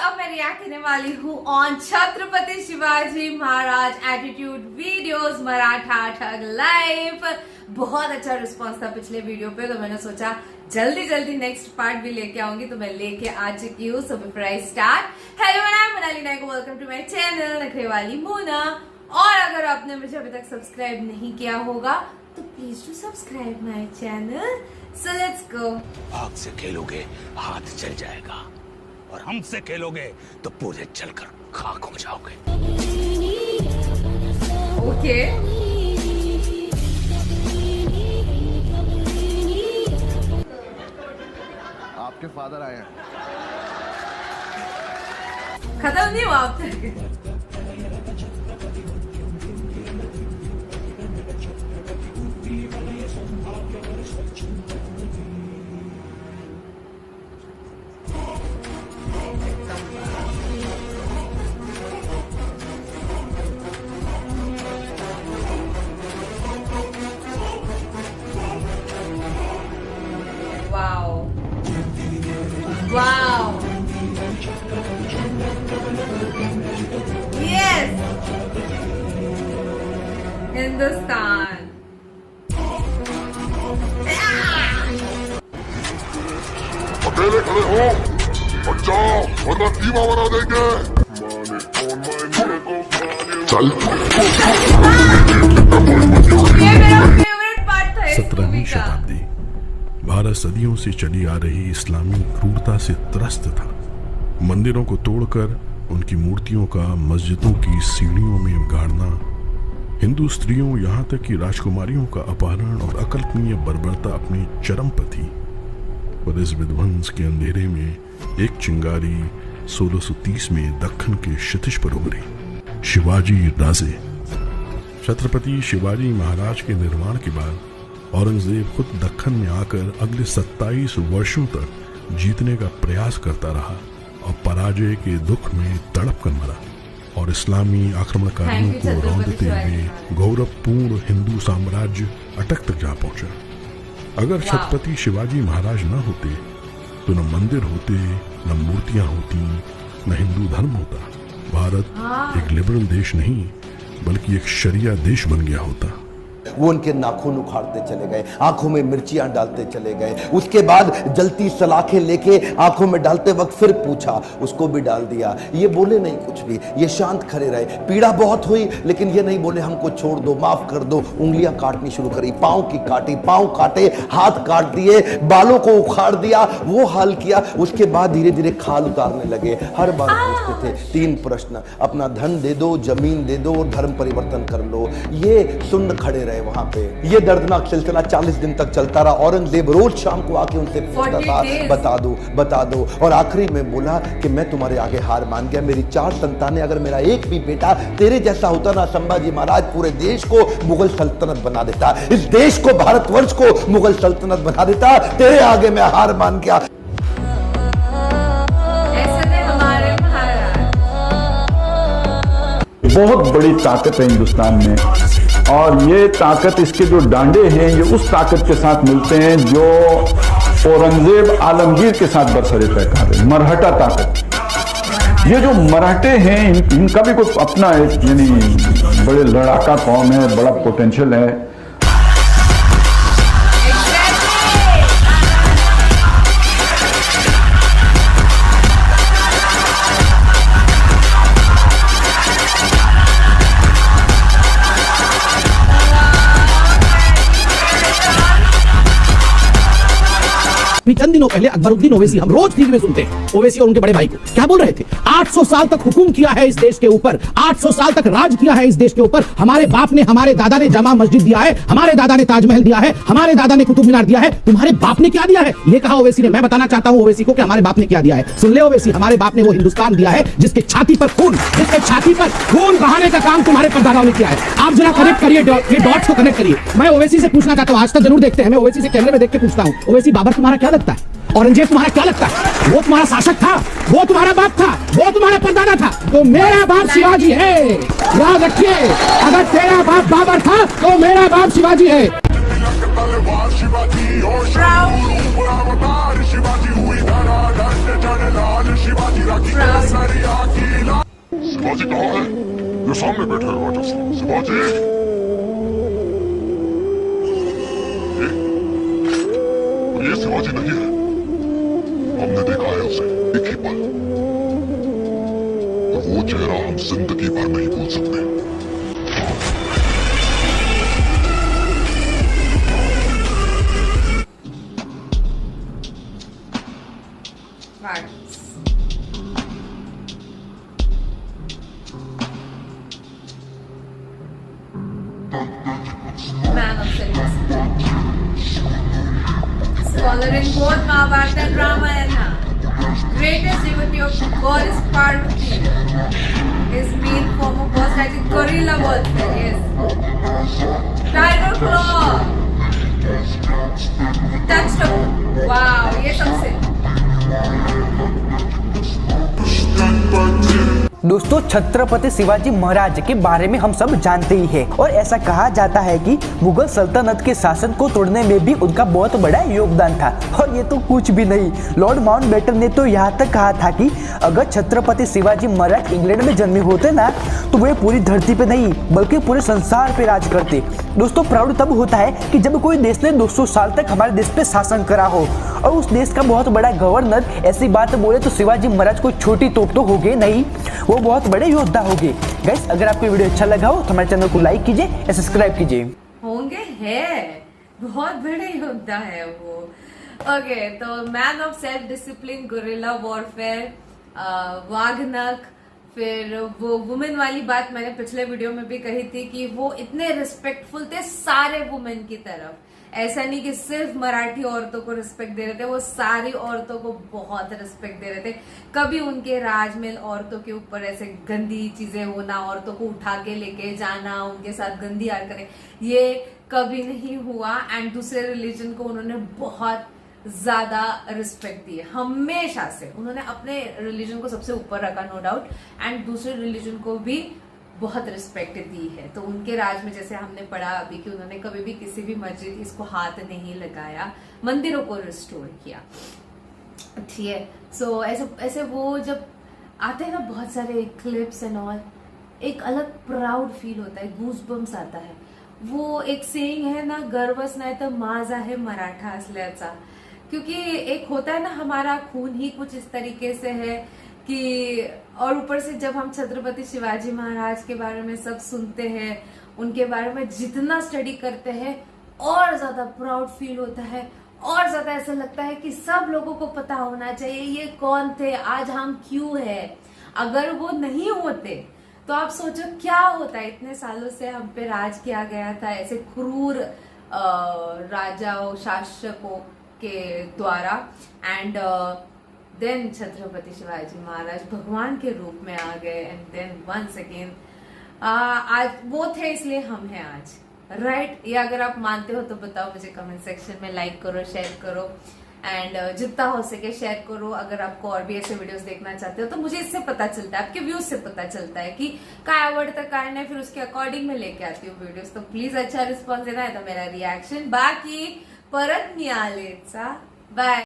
अब मैं रिएक्ट करने वाली हूँ on Chhatrapati Shivaji Maharaj attitude videos Maratha thug life. बहुत अच्छा रिस्पांस था पिछले वीडियो पे, तो मैंने सोचा जल्दी जल्दी नेक्स्ट पार्ट भी लेके आऊंगी, तो मैं लेके आ चुकी हूँ। So before I start, hello मैं मोनाली नायक, वेलकम टू माय चैनल नखरे वाली मोना। और अगर आपने मुझे अभी तक सब्सक्राइब नहीं किया होगा तो please to subscribe my channel. So let's go. आग से खेलोगे हाथ जल जाएगा, और हमसे खेलोगे तो पूरे जलकर खाक हो जाओगे। ओके आपके फादर आए हैं। खत्म नहीं हुआ अब तक। Wow. Wow. Yes. Hindustan. अकेले खड़े हो और जाओ, वरना टीमा बना देंगे। चल। ये मेरा फेवरेट पार्ट था इस 17वीं मूवी का। शताब्दी भारत सदियों से चली आ रही इस्लामी क्रूरता से त्रस्त था। मंदिरों को तोड़कर उनकी मूर्तियों का मस्जिदों की सीढ़ियों में गाड़ना, हिंदू स्त्रियों यहाँ तक कि राजकुमारियों का अपहरण और अकल्पनीय बर्बरता अपनी चरम पर थी। पर इस विध्वंस के अंधेरे में एक चिंगारी 1630 में दक्खन के क्षितिज पर उभरी। शिवाजी राजे। छत्रपति शिवाजी महाराज के निर्माण के बाद औरंगजेब खुद दक्खन में आकर अगले 27 वर्षों तक जीतने का प्रयास करता रहा और पराजय के दुख में तड़प कर मरा, और इस्लामी आक्रमणकारियों को रौंदते हुए गौरवपूर्ण हिंदू साम्राज्य अटक तक जा पहुंचा। अगर छत्रपति शिवाजी महाराज न होते तो न मंदिर होते, न मूर्तियां होती, न हिंदू धर्म होता। भारत एक लिबरल देश नहीं बल्कि एक शरिया देश बन गया होता। वो उनके नाखून उखाड़ते चले गए, आंखों में मिर्चियां डालते चले गए। उसके बाद जलती सलाखें लेके आंखों में डालते वक्त फिर पूछा, उसको भी डाल दिया। ये बोले नहीं कुछ भी, ये शांत खड़े रहे। पीड़ा बहुत हुई लेकिन ये नहीं बोले हमको छोड़ दो, माफ कर दो। उंगलियां काटनी शुरू करी, पांव की काटी, पांव काटे, हाथ काट दिए, बालों को उखाड़ दिया, वो हाल किया। उसके बाद धीरे धीरे खाल उतारने लगे। हर बार पूछते थे 3 प्रश्न, अपना धन दे दो, जमीन दे दो और धर्म परिवर्तन कर लो। ये सुन खड़े रहे वहां पे। ये दर्दनाक सिलसिला 40 दिन तक चलता रहा। औरंगजेब रोज शाम को आके उनसे पूछता था, बता दो। और आखिरी में बोला कि मैं तुम्हारे आगे हार मान गया। मेरी 4 संतानें, अगर मेरा एक भी बेटा तेरे जैसा होता ना, संभाजी महाराज पूरे देश को मुगल सल्तनत बना देता, इस देश को, भारतवर्ष को मुगल सल्तनत बना देता। तेरे आगे मैं हार मान गया। बहुत बड़ी ताकत है हिंदुस्तान में, और ये ताकत, इसके जो डांडे हैं, ये उस ताकत के साथ मिलते हैं जो औरंगजेब आलमगीर के साथ बरसरे पैकार है। मरहटा ताकत। ये जो मराठे हैं इनका भी कुछ अपना एक, यानी बड़े लड़ाका कौम है, बड़ा पोटेंशियल है। चंद दिनों पहले अकबरुद्दीन ओवैसी, हम रोज टीवी में सुनते हैं ओवैसी और उनके बड़े भाई को, क्या बोल रहे थे? 800 साल तक हुकुम किया है इस देश के ऊपर, 800 साल तक राज किया है इस देश के ऊपर। हमारे बाप ने, हमारे दादा ने जामा मस्जिद दिया है, हमारे दादा ने ताजमहल दिया है, हमारे दादा ने कुतुब मीनार दिया है। तुम्हारे बाप ने क्या दिया है? ये कहा ओवैसी ने। मैं बताना चाहता हूं ओवैसी को कि हमारे बाप ने क्या दिया है। सुन ले ओवैसी, हमारे बाप ने वो हिंदुस्तान दिया है जिसके छाती पर खून बहाने का काम तुम्हारे परदादाओं ने किया है। आप जरा कनेक्ट करिए, ये डॉट्स को कनेक्ट करिए। मैं ओवैसी से पूछना चाहता हूं, आज तक जरूर देखते हैं, मैं ओवैसी से कैमरे में देख के पूछता हूं, ओवैसी बाबर तुम्हारा क्या लगता है? औरंगजेब तुम्हारा क्या लगता है? वो तुम्हारा शासक था, वो तुम्हारा बाप था, वो तुम्हारा परदादा था। तो मेरा बाप शिवाजी है, याद रखिए। अगर तेरा बाप बाबर था तो मेरा बाप शिवाजी है। शिवाजी ये सामने बैठे हैं राजा शिवाजी। ये शिवाजी नहीं है, हमने देखा है उसे एक ही पल, और वो चेहरा हम जिंदगी भर नहीं भूल सकते। Man of cinemas. Scholar in both Mahabharata and Ramayana. Greatest devotee of goddess Parvati. His main form of was like a gorilla warfare. Yes. Tiger claw. Touchstone. Wow. ये सबसे. दोस्तों, छत्रपति शिवाजी महाराज के बारे में हम सब जानते ही हैं और ऐसा कहा जाता है कि मुगल सल्तनत के शासन को तोड़ने में भी उनका बहुत बड़ा योगदान था। और ये तो कुछ भी नहीं, लॉर्ड माउंटबेटन ने तो यहाँ तक कहा था कि अगर छत्रपति शिवाजी महाराज इंग्लैंड में जन्मे होते ना तो वे पूरी धरती पे नहीं बल्कि पूरे संसार पे राज करते। दोस्तों, प्राउड तब होता है कि जब कोई देश ने 200 साल तक हमारे देश पे शासन करा हो और उस देश का बहुत बड़ा गवर्नर ऐसी बात बोले तो शिवाजी महाराज को छोटी तोप तो होगे नहीं, वो बहुत बड़े योद्धा होंगे। गाइस, अगर आपको वीडियो अच्छा लगा हो तो हमारे चैनल को लाइक कीजिए या सब्सक्राइब कीजिए। होंगे है, बहुत बड़े योद्धा है वो। ओके, तो man of self discipline, guerrilla warfare, वाघनख, फिर वो वुमेन वाली बात मैंने पिछले वीडियो में भी कही थी कि वो इतने रिस्पेक्टफुल थे सारे वुमेन की तरफ। ऐसा नहीं कि सिर्फ मराठी औरतों को रिस्पेक्ट दे रहे थे, वो सारी औरतों को बहुत रिस्पेक्ट दे रहे थे। कभी उनके राजमहल औरतों के ऊपर ऐसे गंदी चीजें होना, औरतों को उठा के लेके जाना, उनके साथ गंदी हरकतें, ये कभी नहीं हुआ। एंड दूसरे रिलीजन को उन्होंने बहुत ज्यादा रिस्पेक्ट दी, हमेशा से उन्होंने अपने रिलीजन को सबसे ऊपर रखा, नो डाउट, एंड दूसरे रिलीजन को भी बहुत रिस्पेक्ट दी है। तो उनके राज में जैसे हमने पढ़ा अभी कि उन्होंने कभी भी किसी भी मस्जिद इसको हाथ नहीं लगाया, मंदिरों को रिस्टोर किया। ठीक है, सो ऐसे वो जब आते हैं ना बहुत सारे क्लिप्स एंड ऑल, एक अलग प्राउड फील होता है, गूजबम्स आता है। वो एक सेइंग है ना, गर्वच नाही तर माझा है मराठा असल्याचा, क्योंकि एक होता है ना हमारा खून ही कुछ इस तरीके से है कि, और ऊपर से जब हम छत्रपति शिवाजी महाराज के बारे में सब सुनते हैं, उनके बारे में जितना स्टडी करते हैं और ज्यादा प्राउड फील होता है, और ज्यादा ऐसा लगता है कि सब लोगों को पता होना चाहिए ये कौन थे, आज हम क्यों है। अगर वो नहीं होते तो आप सोचो क्या होता। इतने सालों से हम पे राज किया गया था ऐसे क्रूर राजाओं शासकों के द्वारा, एंड देन छत्रपति शिवाजी महाराज भगवान के रूप में आ गए, एंड देन वंस अगेन आज वो थे इसलिए हम हैं आज, राइट? ये अगर आप मानते हो तो बताओ मुझे कमेंट सेक्शन में, लाइक करो, शेयर करो, एंड जितना हो सके शेयर करो। अगर आपको और भी ऐसे वीडियोस देखना चाहते हो तो मुझे इससे पता चलता है, आपके व्यूज से पता चलता है कि काय आवडतं काय नाही, फिर उसके अकॉर्डिंग में लेके आती हूँ वीडियोस। तो प्लीज अच्छा रिस्पॉन्स देना है तो मेरा रिएक्शन। बाकी परत मी आलेचा, बाय।